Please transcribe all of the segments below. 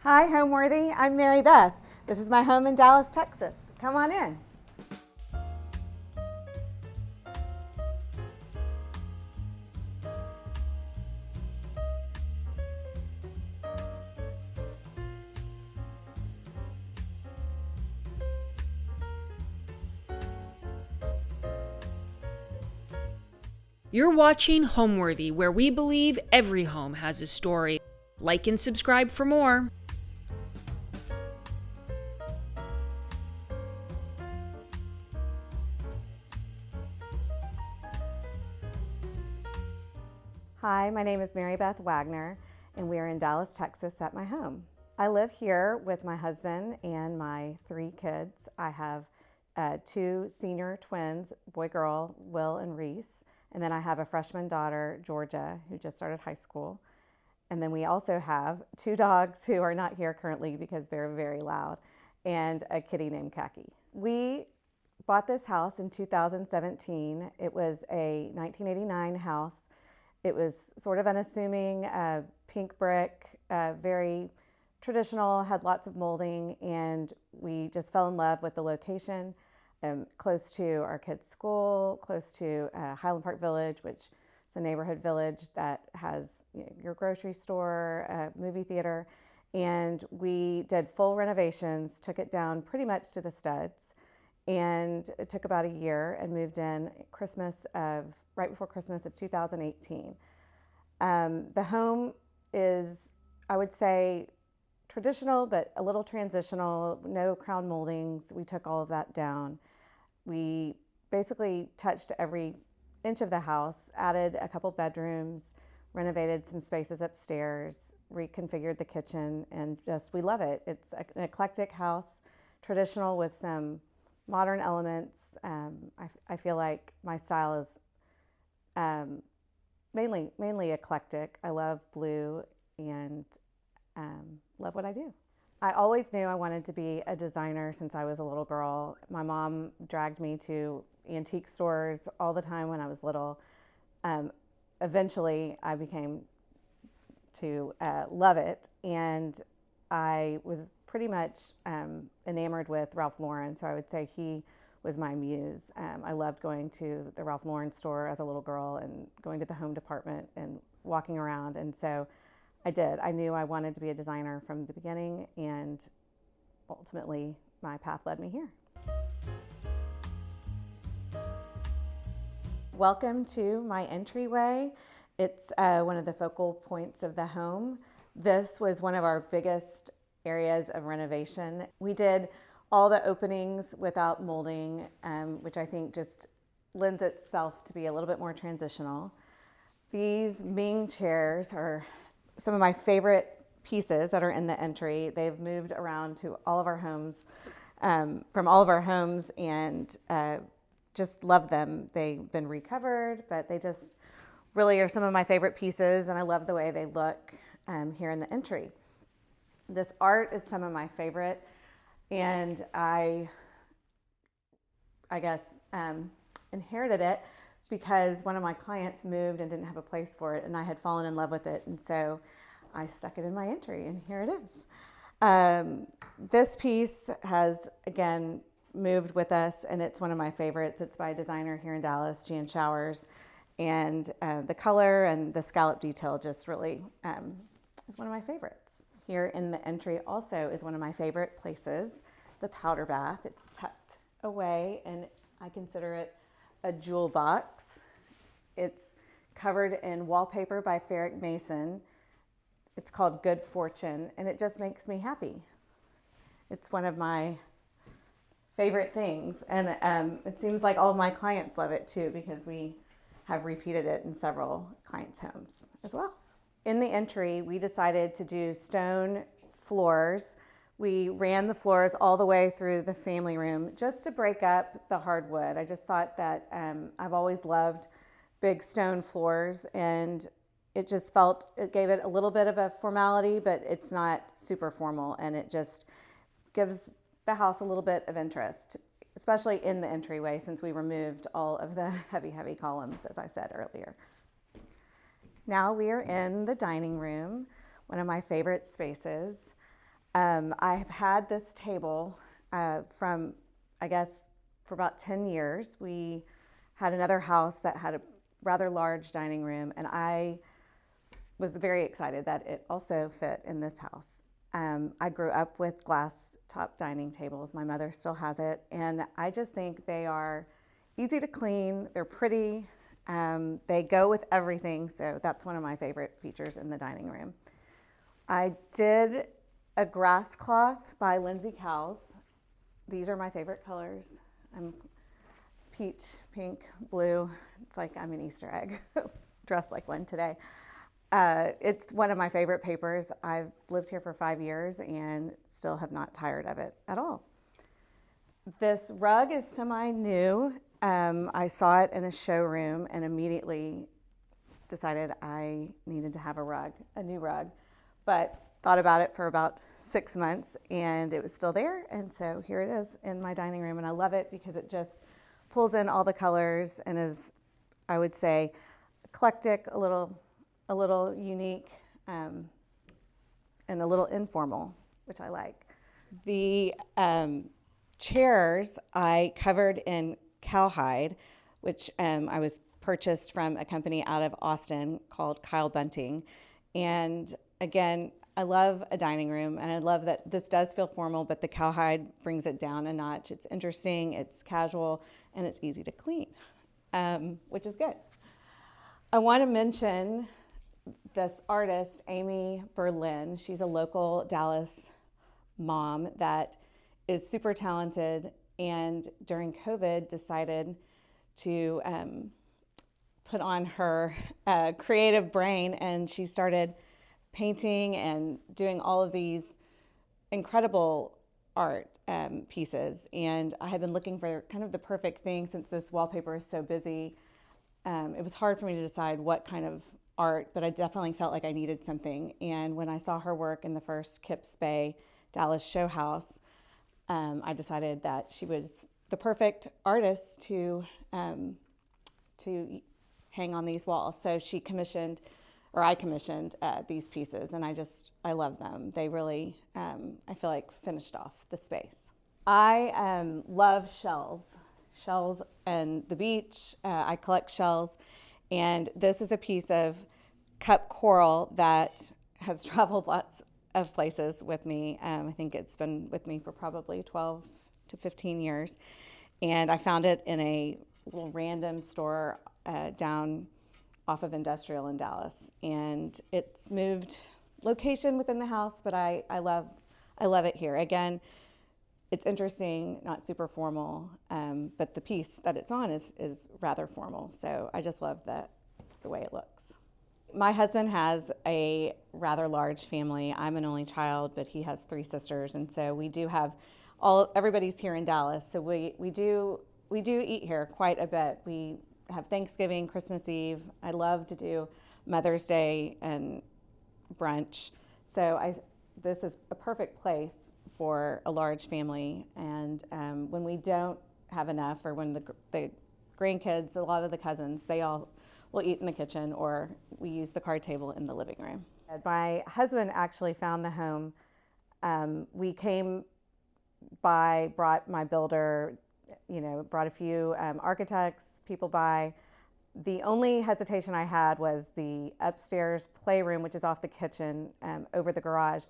Hi, Homeworthy. I'm Mary Beth. This is my home in Dallas, Texas. Come on in. You're watching Homeworthy, where we believe every home has a story. Like and subscribe for more. Hi, my name is Mary Beth Wagner, and we are in Dallas, Texas at my home. I live here with my husband and my 3 kids. I have 2 senior twins, boy, girl, Will and Reese. And then I have a freshman daughter, Georgia, who just started high school. And then we also have 2 dogs who are not here currently because they're very loud, and a kitty named Khaki. We bought this house in 2017. It was a 1989 house. It was sort of unassuming, pink brick, very traditional, had lots of molding, and we just fell in love with the location. Close to our kids' school, close to Highland Park Village, which is a neighborhood village that has your grocery store, movie theater. And we did full renovations, took it down pretty much to the studs. And it took about a year and moved in right before Christmas of 2018. The home is, I would say, traditional, but a little transitional, no crown moldings. We took all of that down. We basically touched every inch of the house, added a couple bedrooms, renovated some spaces upstairs, reconfigured the kitchen, and we love it. It's an eclectic house, traditional with some modern elements. I feel like my style is mainly eclectic. I love blue and love what I do. I always knew I wanted to be a designer since I was a little girl. My mom dragged me to antique stores all the time when I was little. Eventually, I became to love it, and I was pretty much enamored with Ralph Lauren, so I would say he was my muse. I loved going to the Ralph Lauren store as a little girl and going to the home department and walking around, and so I did. I knew I wanted to be a designer from the beginning, and ultimately my path led me here. Welcome to my entryway. It's one of the focal points of the home. This was one of our biggest areas of renovation. We did all the openings without molding, which I think just lends itself to be a little bit more transitional. These Ming chairs are some of my favorite pieces that are in the entry. They've moved around to all of our homes, from all of our homes, and just love them. They've been recovered, but they just really are some of my favorite pieces, and I love the way they look here in the entry. This art is some of my favorite, and I guess inherited it because one of my clients moved and didn't have a place for it, and I had fallen in love with it, and so I stuck it in my entry, and here it is. This piece has, again, moved with us, and it's one of my favorites. It's by a designer here in Dallas, Jan Showers, and the color and the scallop detail just really is one of my favorites. Here in the entry also is one of my favorite places, the powder bath. It's tucked away, and I consider it a jewel box. It's covered in wallpaper by Ferric Mason. It's called Good Fortune, and it just makes me happy. It's one of my favorite things, and it seems like all of my clients love it too because we have repeated it in several clients' homes as well. In the entry, we decided to do stone floors. We ran the floors all the way through the family room just to break up the hardwood. I just thought that I've always loved big stone floors, and it just it gave it a little bit of a formality, but it's not super formal, and it just gives the house a little bit of interest, especially in the entryway since we removed all of the heavy columns, as I said earlier. Now we are in the dining room, one of my favorite spaces. I've had this table from, I guess, for about 10 years. We had another house that had a rather large dining room, and I was very excited that it also fit in this house. I grew up with glass top dining tables. My mother still has it, and I just think they are easy to clean. They're pretty. They go with everything, so that's one of my favorite features in the dining room. I did a grass cloth by Lindsay Cowles. These are my favorite colors. I'm peach, pink, blue. It's like I'm an Easter egg dressed like one today. It's one of my favorite papers. I've lived here for 5 years and still have not tired of it at all. This rug is semi-new. I saw it in a showroom and immediately decided I needed to have a new rug, but thought about it for about 6 months and it was still there. And so here it is in my dining room, and I love it because it just pulls in all the colors and is, I would say, eclectic, a little unique, and a little informal, which I like. The chairs I covered in cowhide, which I was purchased from a company out of Austin called Kyle Bunting. And again, I love a dining room, and I love that this does feel formal, but the cowhide brings it down a notch. It's interesting, it's casual, and it's easy to clean, which is good. I want to mention this artist, Amy Berlin. She's a local Dallas mom that is super talented, and during COVID decided to put on her creative brain, and she started painting and doing all of these incredible art pieces. And I had been looking for kind of the perfect thing since this wallpaper is so busy. It was hard for me to decide what kind of art, but I definitely felt like I needed something. And when I saw her work in the first Kips Bay Dallas show house, I decided that she was the perfect artist to hang on these walls. So I commissioned these pieces, and I love them. They really, I feel like, finished off the space. I love shells and the beach. I collect shells, and this is a piece of cup coral that has traveled lots of places with me. I think it's been with me for probably 12 to 15 years, and I found it in a little random store down off of Industrial in Dallas, and it's moved location within the house, but I love it here. Again, it's interesting, not super formal, but the piece that it's on is rather formal. So I just love the way it looks. My husband has a rather large family. I'm an only child, but he has 3 sisters, and so we do have everybody's here in Dallas. So we do eat here quite a bit. We have Thanksgiving, Christmas Eve. I love to do Mother's Day and brunch. So this is a perfect place for a large family. And when we don't have enough, or when the grandkids, a lot of the cousins, they all will eat in the kitchen, or we use the card table in the living room. My husband actually found the home. We came by, brought my builder, brought a few architects, people by. The only hesitation I had was the upstairs playroom, which is off the kitchen, over the garage,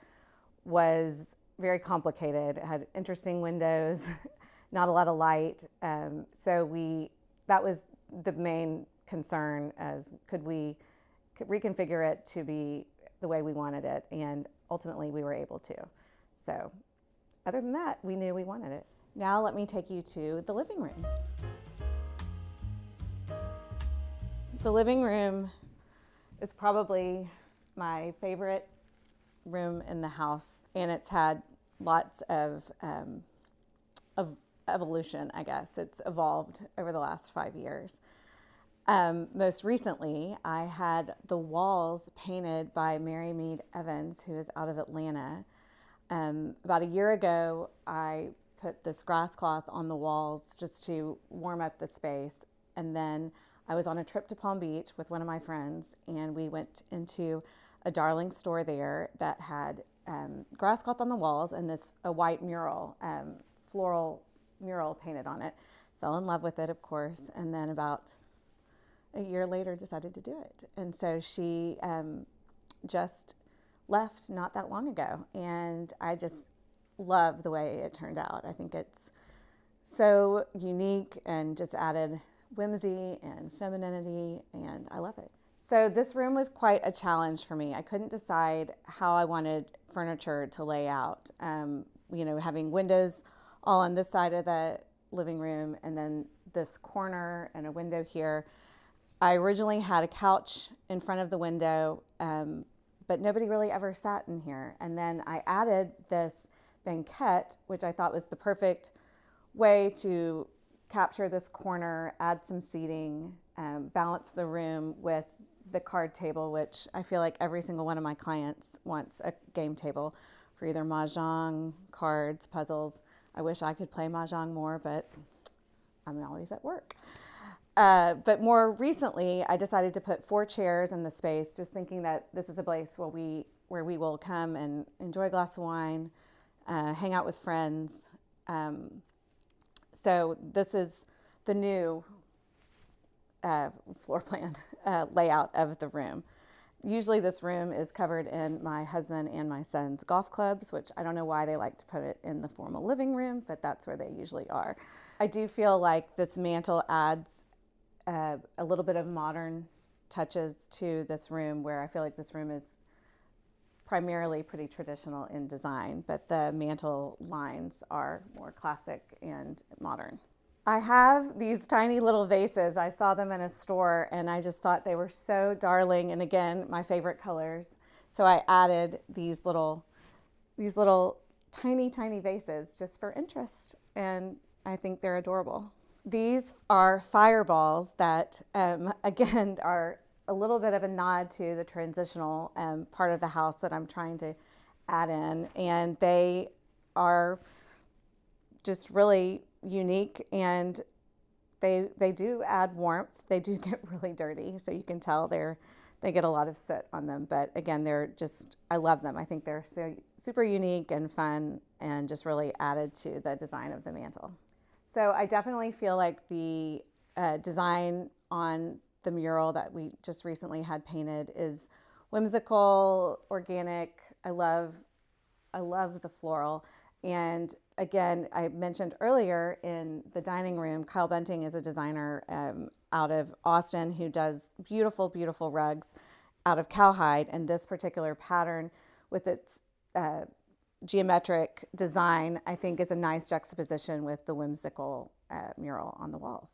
was very complicated. It had interesting windows, not a lot of light. So that was the main concern, as could we reconfigure it to be the way we wanted it, and ultimately we were able to. So other than that, we knew we wanted it. Now let me take you to the living room. The living room is probably my favorite room in the house, and it's had lots of evolution, I guess. It's evolved over the last 5 years. Most recently, I had the walls painted by Mary Beth Wagner, who is out of Atlanta. About a year ago, I put this grass cloth on the walls just to warm up the space, and then I was on a trip to Palm Beach with one of my friends, and we went into a darling store there that had grass cloth on the walls and a white mural, floral mural painted on it. Fell in love with it, of course, and then about a year later decided to do it. And so she just left not that long ago, and I just love the way it turned out. I think it's so unique and just added whimsy and femininity, and I love it. So this room was quite a challenge for me. I couldn't decide how I wanted furniture to lay out. Having windows all on this side of the living room and then this corner and a window here. I originally had a couch in front of the window, but nobody really ever sat in here. And then I added this banquette, which I thought was the perfect way to capture this corner, add some seating, balance the room with the card table, which I feel like every single one of my clients wants a game table for either mahjong, cards, puzzles. I wish I could play mahjong more, but I'm always at work. But more recently, I decided to put 4 chairs in the space, just thinking that this is a place where we will come and enjoy a glass of wine, hang out with friends. So this is the new floor plan layout of the room. Usually this room is covered in my husband and my son's golf clubs, which I don't know why they like to put it in the formal living room, but that's where they usually are. I do feel like this mantle adds a little bit of modern touches to this room, where I feel like this room is primarily pretty traditional in design, but the mantle lines are more classic and modern. I have these tiny little vases. I saw them in a store and I just thought they were so darling, and again, my favorite colors. So I added these little tiny vases just for interest, and I think they're adorable. These are fireballs that, again, are a little bit of a nod to the transitional part of the house that I'm trying to add in. And they are just really unique, and they do add warmth. They do get really dirty, so you can tell they get a lot of soot on them. But again, I love them. I think they're so super unique and fun, and just really added to the design of the mantle. So I definitely feel like the design on the mural that we just recently had painted is whimsical, organic. I love the floral. And again, I mentioned earlier in the dining room, Kyle Bunting is a designer out of Austin who does beautiful, beautiful rugs out of cowhide. And this particular pattern with its geometric design, I think, is a nice juxtaposition with the whimsical mural on the walls.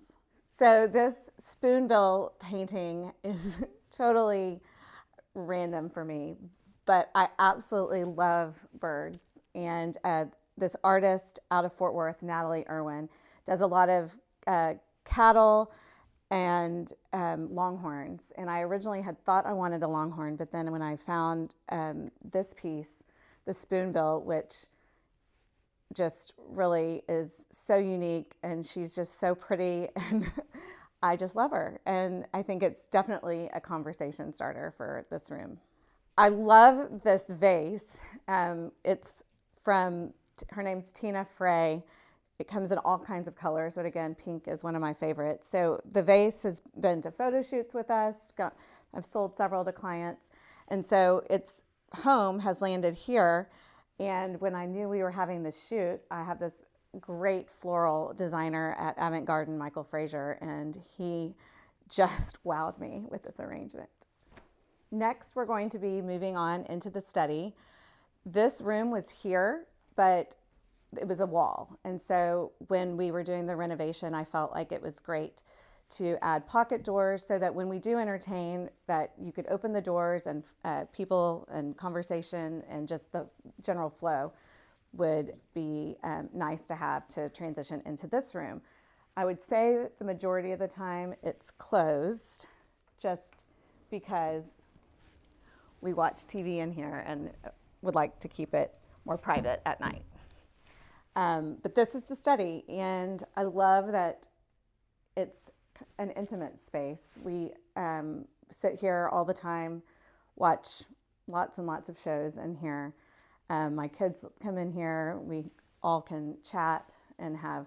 So this spoonbill painting is totally random for me, but I absolutely love birds. And this artist out of Fort Worth, Natalie Irwin, does a lot of cattle and longhorns. And I originally had thought I wanted a longhorn, but then when I found this piece, the spoonbill, which just really is so unique, and she's just so pretty, and I just love her. And I think it's definitely a conversation starter for this room. I love this vase. It's from, her name's Tina Frey. It comes in all kinds of colors, but again, pink is one of my favorites. So the vase has been to photo shoots with us. I've sold several to clients. And so its home has landed here. And when I knew we were having this shoot, I have this great floral designer at Avant Garden, Michael Frazier, and he just wowed me with this arrangement. Next, we're going to be moving on into the study. This room was here, but it was a wall. And so when we were doing the renovation, I felt like it was great to add pocket doors so that when we do entertain, that you could open the doors and people and conversation and just the general flow would be nice to have to transition into this room. I would say that the majority of the time it's closed just because we watch TV in here and would like to keep it more private at night. But this is the study, and I love that it's an intimate space. We sit here all the time, watch lots and lots of shows in here. My kids come in here. We all can chat and have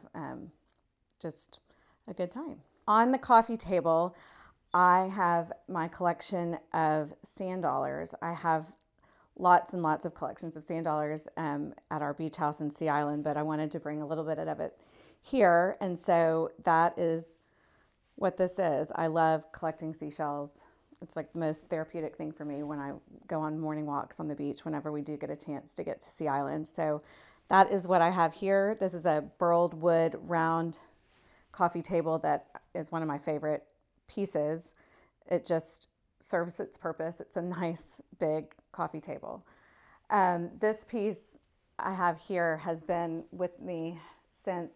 just a good time. On the coffee table, I have my collection of sand dollars. I have lots and lots of collections of sand dollars at our beach house in Sea Island, but I wanted to bring a little bit of it here. And so that is what this is. I love collecting seashells. It's like the most therapeutic thing for me when I go on morning walks on the beach whenever we do get a chance to get to Sea Island. So that is what I have here. This is a burled wood round coffee table that is one of my favorite pieces. It just serves its purpose. It's a nice big coffee table. This piece I have here has been with me since,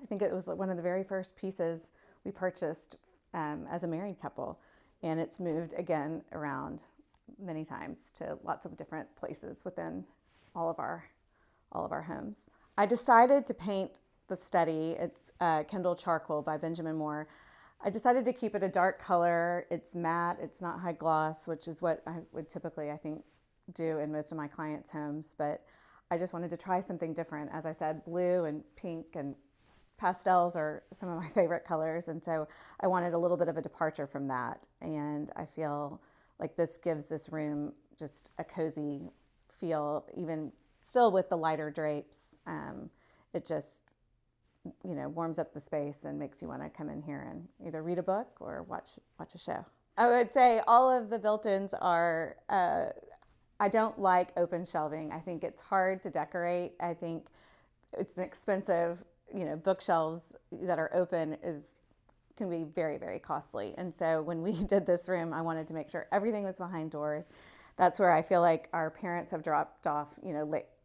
I think it was one of the very first pieces we purchased as a married couple. And it's moved again around many times to lots of different places within all of our homes. I decided to paint the study. It's Kindle Charcoal by Benjamin Moore. I decided to keep it a dark color. It's matte. It's not high gloss, which is what I would typically, I think, do in most of my clients' homes. But I just wanted to try something different. As I said, blue and pink and pastels are some of my favorite colors, and so I wanted a little bit of a departure from that. And I feel like this gives this room just a cozy feel, even still with the lighter drapes. It just, warms up the space and makes you want to come in here and either read a book or watch a show. I would say all of the built-ins are, I don't like open shelving. I think it's hard to decorate. I think it's an expensive, bookshelves that are open can be very, very costly. And so when we did this room, I wanted to make sure everything was behind doors. That's where I feel like our parents have dropped off,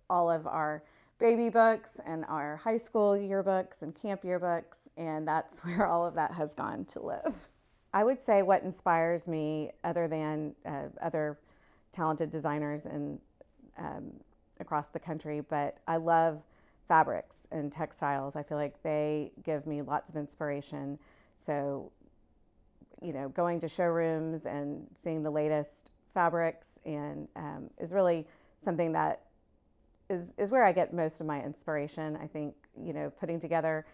all of our baby books and our high school yearbooks and camp yearbooks, and that's where all of that has gone to live. I would say what inspires me, other than other talented designers across the country, but I love fabrics and textiles. I feel like they give me lots of inspiration. So, going to showrooms and seeing the latest fabrics and is really something that is where I get most of my inspiration. I think, putting together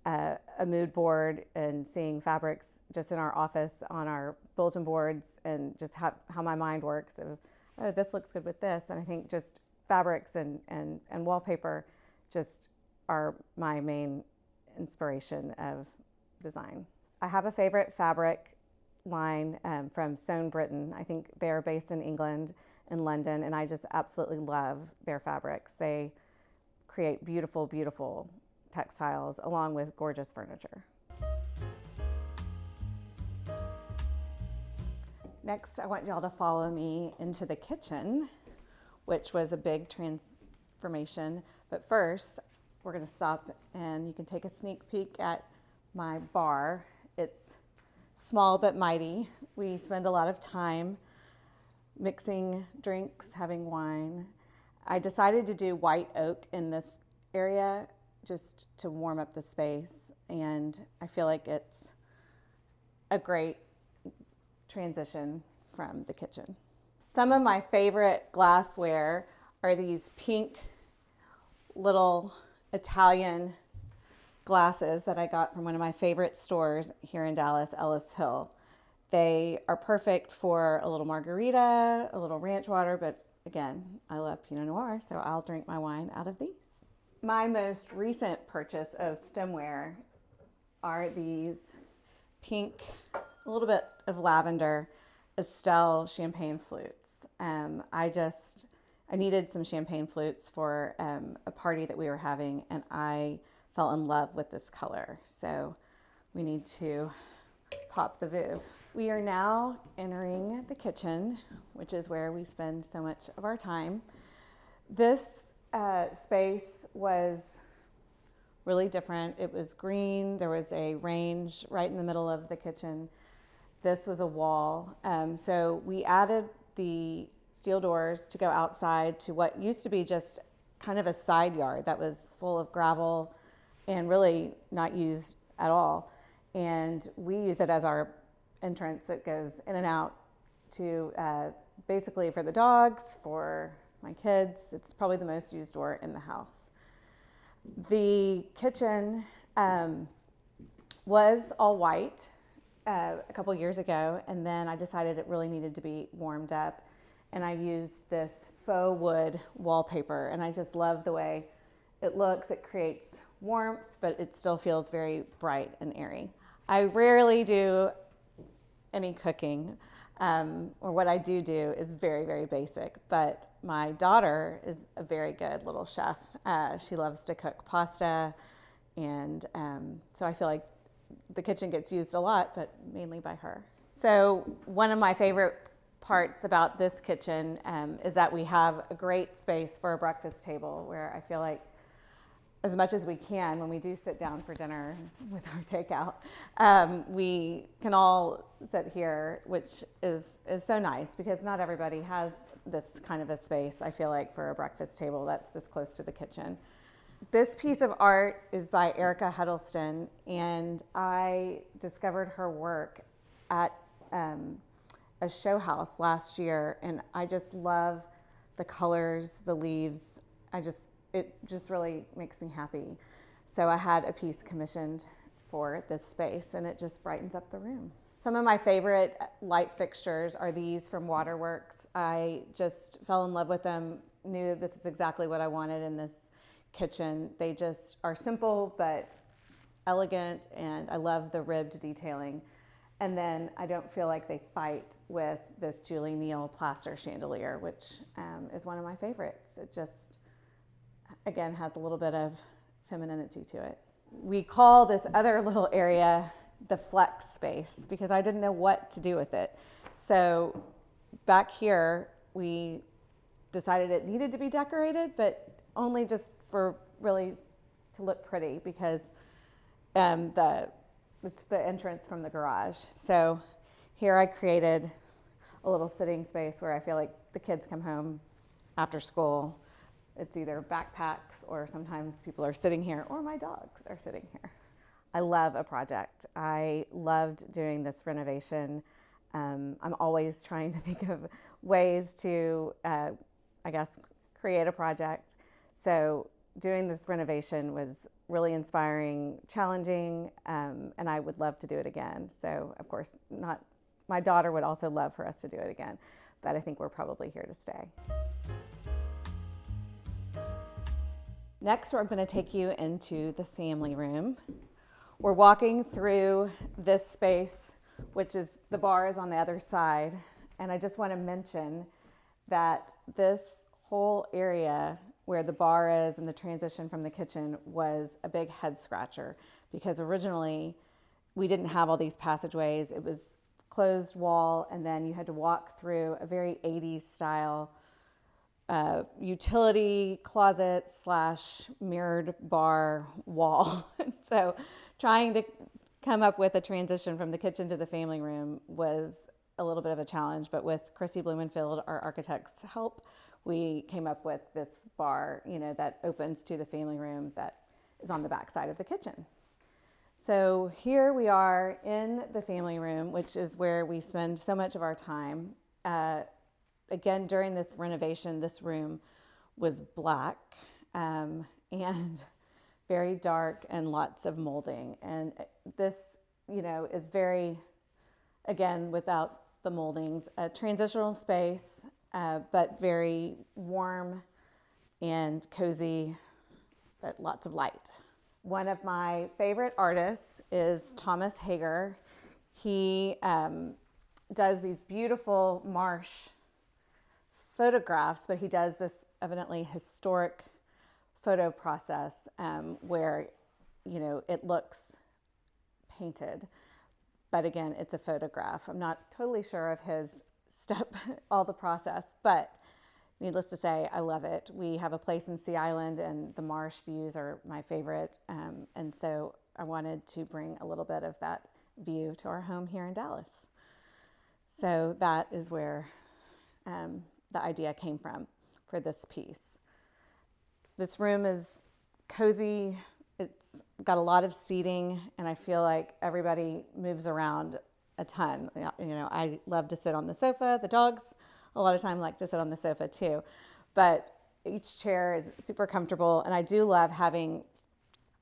a mood board and seeing fabrics just in our office on our bulletin boards and just how my mind works of, oh, this looks good with this. And I think just fabrics and wallpaper just are my main inspiration of design. I have a favorite fabric line from Sewn Britain. I think they're based in England and London, and I just absolutely love their fabrics. They create beautiful, beautiful textiles along with gorgeous furniture. Next, I want y'all to follow me into the kitchen, which was a big transformation. But first, we're going to stop and you can take a sneak peek at my bar. It's small but mighty. We spend a lot of time mixing drinks, having wine. I decided to do white oak in this area just to warm up the space, and I feel like it's a great transition from the kitchen. Some of my favorite glassware are these pink little Italian glasses that I got from one of my favorite stores here in Dallas, Ellis Hill. They are perfect for a little margarita, a little ranch water, but again, I love Pinot Noir, so I'll drink my wine out of these. My most recent purchase of stemware are these pink, a little bit of lavender, Estelle champagne flutes. I needed some champagne flutes for a party that we were having, and I fell in love with this color. So we need to pop the Vouv. We are now entering the kitchen, which is where we spend so much of our time. This space was really different. It was green. There was a range right in the middle of the kitchen. This was a wall. So we added the steel doors to go outside to what used to be just kind of a side yard that was full of gravel and really not used at all. And we use it as our entrance. It goes in and out to basically for the dogs, for my kids. It's probably the most used door in the house. The kitchen was all white a couple years ago, and then I decided it really needed to be warmed up, and I used this faux wood wallpaper, and I just love the way it looks. It creates warmth, but it still feels very bright and airy. I rarely do any cooking, or what I do is very, very basic, but my daughter is a very good little chef. She loves to cook pasta, and so I feel like the kitchen gets used a lot, but mainly by her. So one of my favorite parts about this kitchen is that we have a great space for a breakfast table, where I feel like as much as we can, when we do sit down for dinner with our takeout, we can all sit here, which is so nice, because not everybody has this kind of a space, I feel like, for a breakfast table that's this close to the kitchen. This piece of art is by Erica Huddleston, and I discovered her work at a show house last year, and I just love the colors, the leaves. It just really makes me happy. So I had a piece commissioned for this space, and it just brightens up the room. Some of my favorite light fixtures are these from Waterworks. I just fell in love with them, knew this is exactly what I wanted in this kitchen. They just are simple but elegant, and I love the ribbed detailing. And then I don't feel like they fight with this Julie Neal plaster chandelier, which is one of my favorites. It just, again, has a little bit of femininity to it. We call this other little area the flex space, because I didn't know what to do with it. So back here, we decided it needed to be decorated, but only just for really to look pretty, because it's the entrance from the garage. So here I created a little sitting space where I feel like the kids come home after school. It's either backpacks, or sometimes people are sitting here, or my dogs are sitting here. I love a project. I loved doing this renovation. I'm always trying to think of ways to, create a project. So doing this renovation was really inspiring, challenging, and I would love to do it again. So, of course, my daughter would also love for us to do it again, but I think we're probably here to stay. Next, I'm going to take you into the family room. We're walking through this space, which is, the bar is on the other side, and I just want to mention that this whole area where the bar is and the transition from the kitchen was a big head scratcher, because originally we didn't have all these passageways. It was closed wall, and then you had to walk through a very 80s style utility closet / mirrored bar wall. So trying to come up with a transition from the kitchen to the family room was a little bit of a challenge, but with Chrissy Blumenfield, our architect's help, we came up with this bar, that opens to the family room that is on the back side of the kitchen. So here we are in the family room, which is where we spend so much of our time. Again, during this renovation, this room was black and very dark, and lots of molding. And this, is very, again, without the moldings, a transitional space, but very warm and cozy, but lots of light. One of my favorite artists is Thomas Hager. He does these beautiful marsh photographs, but he does this evidently historic photo process where, it looks painted, but again, it's a photograph. I'm not totally sure of his all the process, but needless to say, I love it. We have a place in Sea Island, and the marsh views are my favorite, and so I wanted to bring a little bit of that view to our home here in Dallas. So that is where the idea came from for this piece. This room is cozy. It's got a lot of seating, and I feel like everybody moves around a ton. I love to sit on the sofa, the dogs a lot of time like to sit on the sofa too. But each chair is super comfortable, and I do love having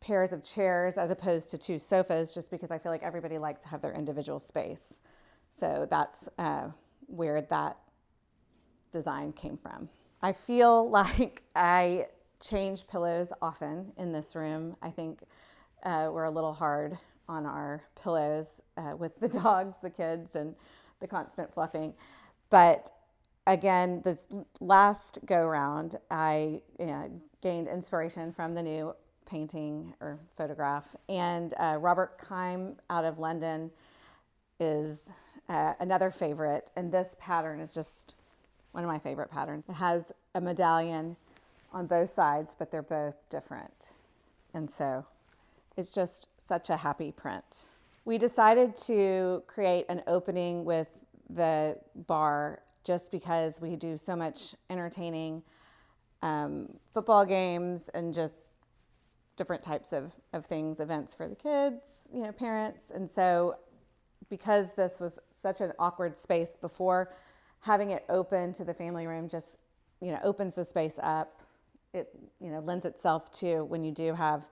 pairs of chairs as opposed to two sofas, just because I feel like everybody likes to have their individual space. So that's where that design came from. I feel like I change pillows often in this room. I think we're a little hard on our pillows with the dogs, the kids, and the constant fluffing. But again, this last go round, I gained inspiration from the new painting or photograph. And Robert Kime out of London is another favorite. And this pattern is just one of my favorite patterns. It has a medallion on both sides, but they're both different. And so it's just such a happy print. We decided to create an opening with the bar just because we do so much entertaining football games and just different types of things, events for the kids, parents. And so because this was such an awkward space before, having it open to the family room just, opens the space up. It, lends itself to when you do have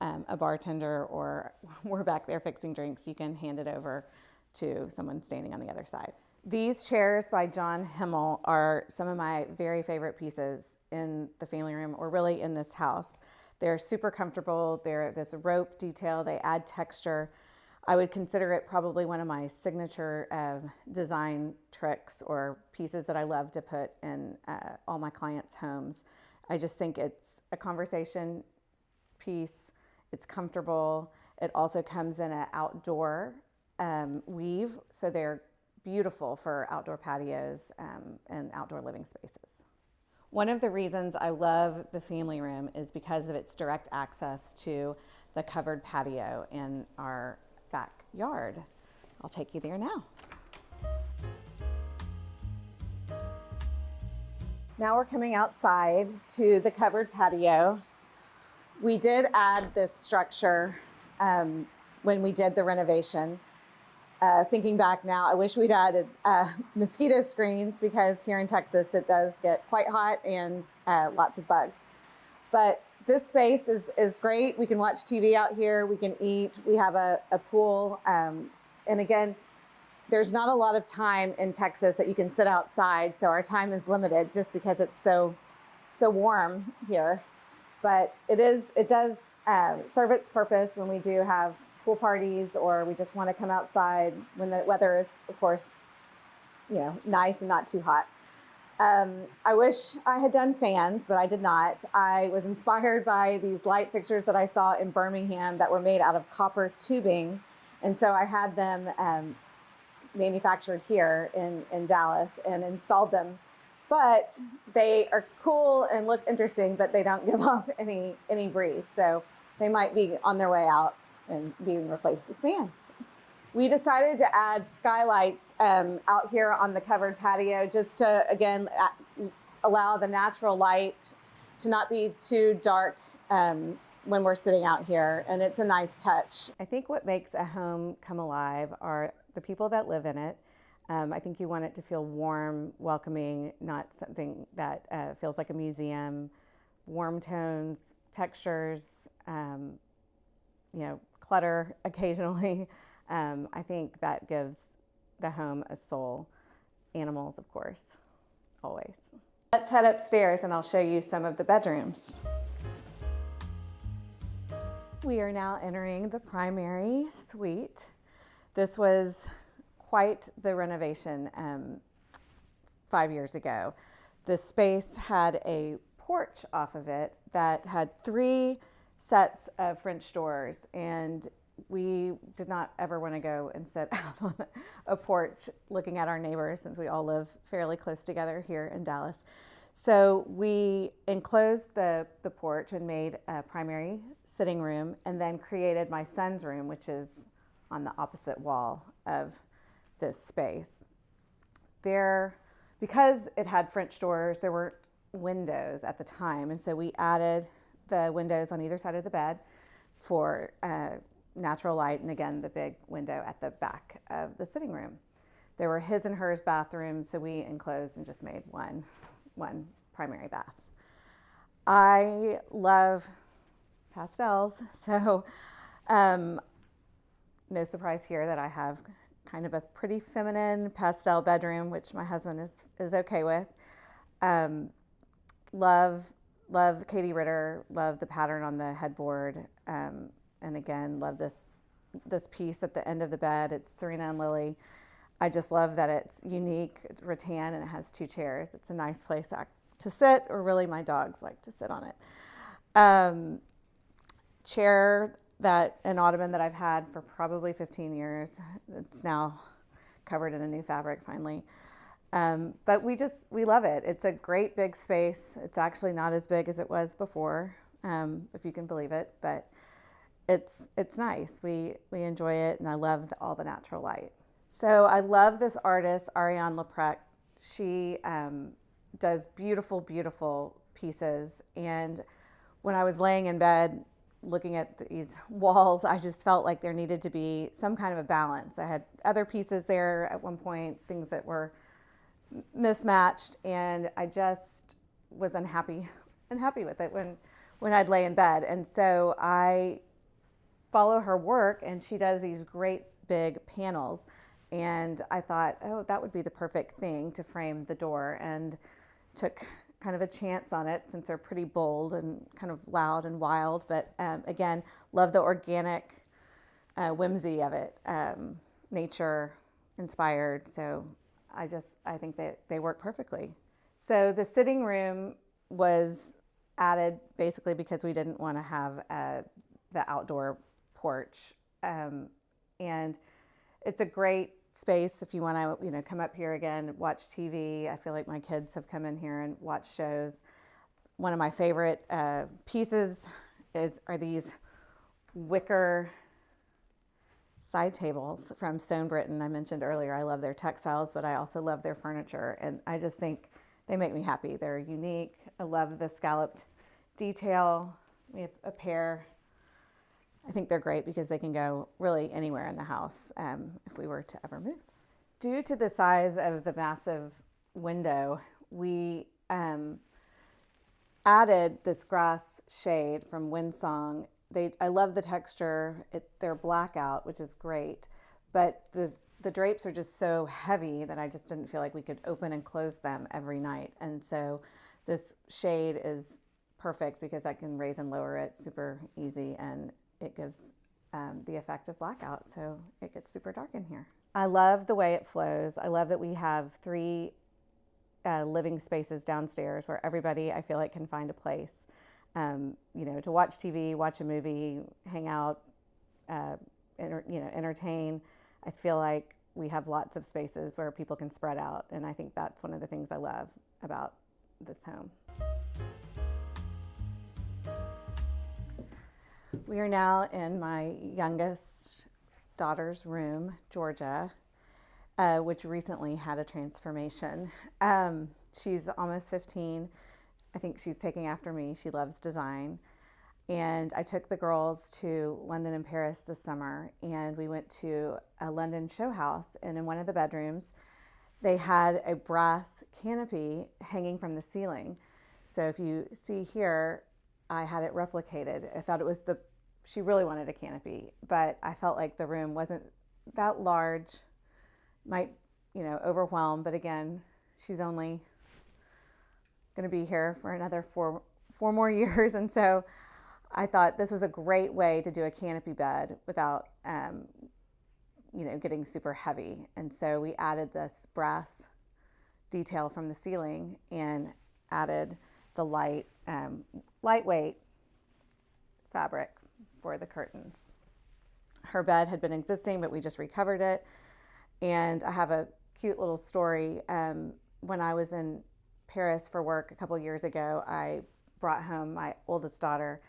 a bartender or we're back there fixing drinks, you can hand it over to someone standing on the other side. These chairs by John Himmel are some of my very favorite pieces in the family room, or really in this house. They're super comfortable. They're this rope detail. They add texture. I would consider it probably one of my signature design tricks or pieces that I love to put in all my clients' homes. I just think it's a conversation piece. It's comfortable. It also comes in an outdoor weave, so they're beautiful for outdoor patios and outdoor living spaces. One of the reasons I love the family room is because of its direct access to the covered patio in our backyard. I'll take you there now. Now we're coming outside to the covered patio. We did add this structure when we did the renovation. Thinking back now, I wish we'd added mosquito screens, because here in Texas it does get quite hot and lots of bugs. But this space is great. We can watch TV out here. We can eat. We have a pool. And again, there's not a lot of time in Texas that you can sit outside, so our time is limited just because it's so warm here. But it does serve its purpose when we do have pool parties, or we just want to come outside when the weather is, of course, nice and not too hot. I wish I had done fans, but I did not. I was inspired by these light fixtures that I saw in Birmingham that were made out of copper tubing. And so I had them manufactured here in Dallas and installed them. But they are cool and look interesting, but they don't give off any breeze. So they might be on their way out and being replaced with fans. We decided to add skylights out here on the covered patio just to, again, allow the natural light to not be too dark when we're sitting out here, and it's a nice touch. I think what makes a home come alive are the people that live in it. I think you want it to feel warm, welcoming, not something that feels like a museum. Warm tones, textures, clutter occasionally. I think that gives the home a soul. Animals, of course, always. Let's head upstairs and I'll show you some of the bedrooms. We are now entering the primary suite. This was quite the renovation 5 years ago. The space had a porch off of it that had 3 sets of French doors, and we did not ever want to go and sit out on a porch looking at our neighbors, since we all live fairly close together here in Dallas. So we enclosed the porch and made a primary sitting room, and then created my son's room, which is on the opposite wall of this space. Because it had French doors, there weren't windows at the time, and so we added the windows on either side of the bed for natural light, and again, the big window at the back of the sitting room. There were his and hers bathrooms, so we enclosed and just made one primary bath. I love pastels, so no surprise here that I have kind of a pretty feminine pastel bedroom, which my husband is okay with. Love Katie Ritter, love the pattern on the headboard, and again, love this piece at the end of the bed. It's Serena and Lily. I just love that it's unique, it's rattan, and it has 2 chairs. It's a nice place to sit, or really my dogs like to sit on it. Chair, an ottoman that I've had for probably 15 years. It's now covered in a new fabric finally. But we love it. It's a great big space. It's actually not as big as it was before, if you can believe it, but it's nice. We enjoy it, and I love all the natural light. So I love this artist, Ariane Leprec. She does beautiful, beautiful pieces. And when I was laying in bed looking at these walls, I just felt like there needed to be some kind of a balance. I had other pieces there at one point, things that were mismatched, and I just was unhappy with it when I'd lay in bed. And so I follow her work, and she does these great big panels, and I thought, oh, that would be the perfect thing to frame the door, and took kind of a chance on it since they're pretty bold and kind of loud and wild. But again, love the organic whimsy of it, nature inspired. So I think that they work perfectly. So the sitting room was added basically because we didn't want to have the outdoor porch. And it's a great space if you want to, come up here again, watch TV. I feel like my kids have come in here and watched shows. One of my favorite pieces are these wicker side tables from Stone Britain. I mentioned earlier, I love their textiles, but I also love their furniture, and I just think they make me happy. They're unique. I love the scalloped detail. We have a pair. I think they're great because they can go really anywhere in the house if we were to ever move. Due to the size of the massive window, we added this grass shade from Windsong. I love the texture. They're blackout, which is great, but the drapes are just so heavy that I just didn't feel like we could open and close them every night. And so this shade is perfect because I can raise and lower it super easy, and it gives the effect of blackout, so it gets super dark in here. I love the way it flows. I love that we have 3 living spaces downstairs where everybody, I feel like, can find a place. To watch TV, watch a movie, hang out, entertain. I feel like we have lots of spaces where people can spread out, and I think that's one of the things I love about this home. We are now in my youngest daughter's room, Georgia, which recently had a transformation. She's almost 15. I think she's taking after me. She loves design. And I took the girls to London and Paris this summer, and we went to a London show house, and in one of the bedrooms, they had a brass canopy hanging from the ceiling. So if you see here, I had it replicated. I thought she really wanted a canopy, but I felt like the room wasn't that large, might, overwhelm. But again, she's only going to be here for another four more years. And so I thought this was a great way to do a canopy bed without, getting super heavy. And so we added this brass detail from the ceiling and added the lightweight fabric for the curtains. Her bed had been existing, but we just recovered it. And I have a cute little story. When I was in Paris for work a couple years ago, I brought home my oldest daughter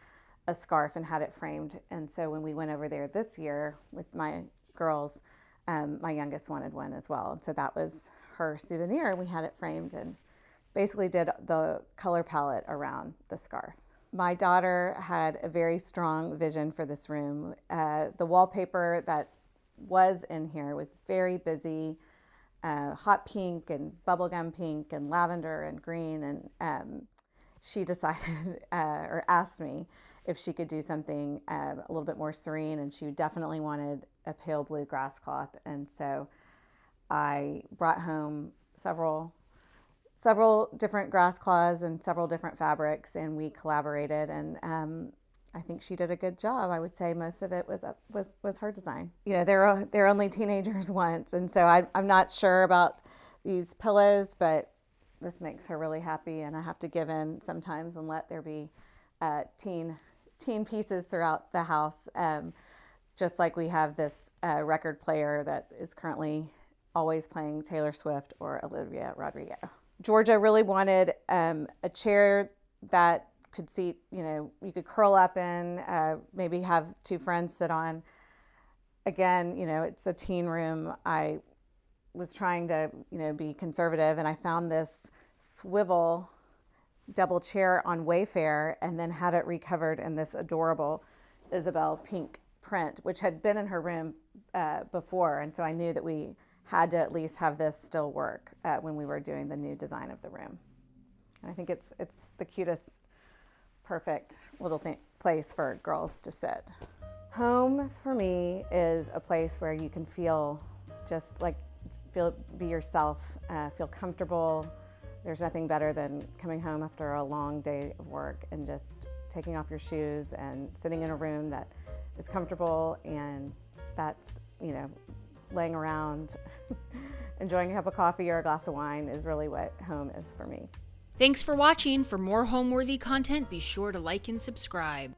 a scarf and had it framed. And so when we went over there this year with my girls, my youngest wanted one as well. And so that was her souvenir. We had it framed and basically did the color palette around the scarf. My daughter had a very strong vision for this room. The wallpaper that was in here was very busy. hot pink and bubblegum pink and lavender and green. And she decided or asked me if she could do something a little bit more serene. And she definitely wanted a pale blue grass cloth. And so I brought home several different grass cloths and several different fabrics, and we collaborated. And I think she did a good job. I would say most of it was her design. You know, they're only teenagers once, and so I'm not sure about these pillows, but this makes her really happy. And I have to give in sometimes and let there be teen pieces throughout the house. Just like we have this record player that is currently always playing Taylor Swift or Olivia Rodrigo. Georgia really wanted a chair that could seat, you could curl up in, maybe have two friends sit on. Again, it's a teen room. I was trying to, be conservative, and I found this swivel double chair on Wayfair and then had it recovered in this adorable Isabel pink print, which had been in her room before. And so I knew that we had to at least have this still work when we were doing the new design of the room. And I think it's the cutest, perfect little place for girls to sit. Home for me is a place where you can feel be yourself, feel comfortable. There's nothing better than coming home after a long day of work and just taking off your shoes and sitting in a room that is comfortable, and that's, laying around enjoying a cup of coffee or a glass of wine is really what home is for me. Thanks for watching. For more Homeworthy content, be sure to like and subscribe.